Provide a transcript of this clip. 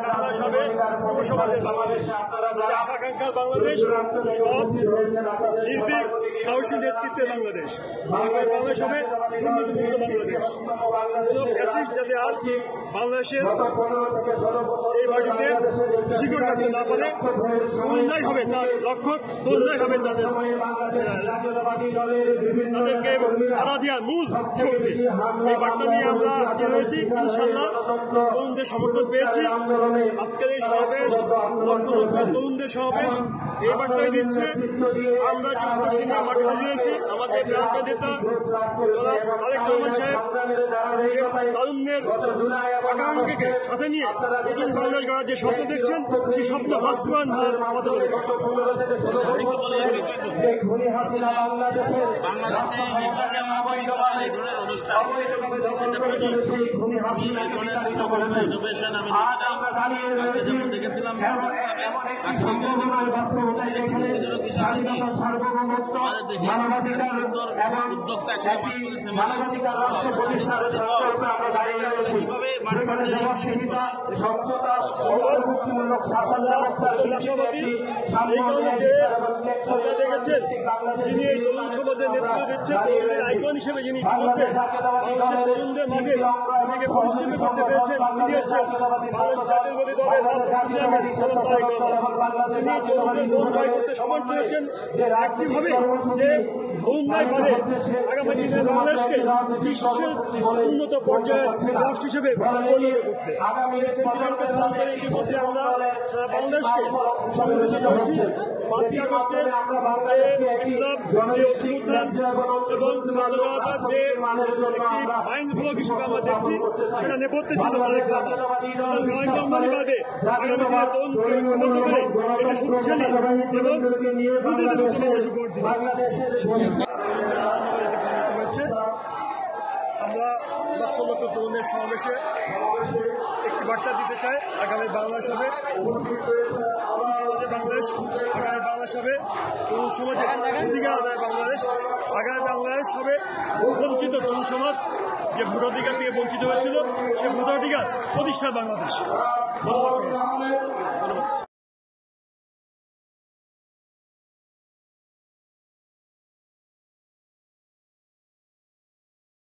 বাংলাদেশ হবে যুব সমাজের বাংলাদেশ, আকাঙ্ক্ষার বাংলাদেশ, সৎ নির্ভীক সাহসী নেতৃত্বের বাংলাদেশ। বাংলাদেশ হবে দুর্নীতিমুক্ত বাংলাদেশ। কোন ফ্যাসিস্ট যাতে আর বাংলাদেশের এই মাটিতে শিকড় রাখতে না পারে, অন্যায় হবে তার লক্ষ্য, অন্যায় হবে তাদেরকে বাধা দেওয়ার মূল শক্তি। এই বার্তা নিয়ে আমরা হাজির হয়েছি। ইনশাআল্লাহ তরুণদের সমর্থন পেয়েছি। আজকের এই সমাবেশ লক্ষ লক্ষ তরুণদের সমাবেশ এই বার্তায় দিচ্ছে আমরা যে উদ্দেশ্য নিয়ে মাঠে হাজির হয়েছি, আমাদের প্রান্তীয় নেতা তারেক রহমান সাহেব তরুণদের আকাঙ্ক্ষাকে সাথে নিয়ে নতুন বাংলাদেশ গড়ার যে স্বপ্ন দেখছেন, সেই স্বপ্ন বাস্তবায়ন হওয়ার কথা বলেছেন। দেখেছিলাম দেখেছেন যিনি এই তরুণ সমাজের নেতৃত্ব দিচ্ছেন, তরুণদের আইকন হিসেবে যিনি ইতিমধ্যে বাংলাদেশের তরুণদের মাঝে নিজেকে প্রতিষ্ঠিত করতে পেরেছেন, তিনি হচ্ছেন বাংলাদেশ জাতীয়তাবাদী দলের তিনি তরুণদের মন জয় করতে সমর্থ হয়েছেন একইভাবে যে তরুণরাই পারে আগামী দিনের বাংলাদেশকে বিশ্বের উন্নত পর্যায়ের রাষ্ট্র হিসেবে পরিণত করতে। সেই সেন্টিমেন্টকে ধারণ করে ইতিমধ্যে আমরা সারা বাংলাদেশকে সংগঠিত করেছি। 5ই আগস্টের যে বিপ্লব, যে অভ্যুত্থান এবং ছাত্র জনতার যে একটি মাইন্ড ব্লক হিসেবে আমরা দেখছি, সেটা নেপথ্যে ছিল তারেক রহমান। তারেক রহমানই পারবে আগামী দিনে তরুণকে ঐক্যবদ্ধ করে এটা শক্তিশালী এবং দুর্নীতিমুক্ত বাংলাদেশ গড়ে দিবে। আমরা লক্ষ লক্ষ তরুণের সমাবেশে একটি বার্তা দিতে চাই, আগামী বাংলাদেশ হবে তরুণ সমাজের বাংলাদেশ, আগামী বাংলাদেশ হবে তরুণ সমাজের অধিকার আদায় বাংলাদেশ, আগামী বাংলাদেশ হবে বঞ্চিত তরুণ সমাজ যে ভোটাধিকার পেয়ে বঞ্চিত হয়েছিল, সে ভোটাধিকার প্রতিষ্ঠার বাংলাদেশ। ধন্যবাদ।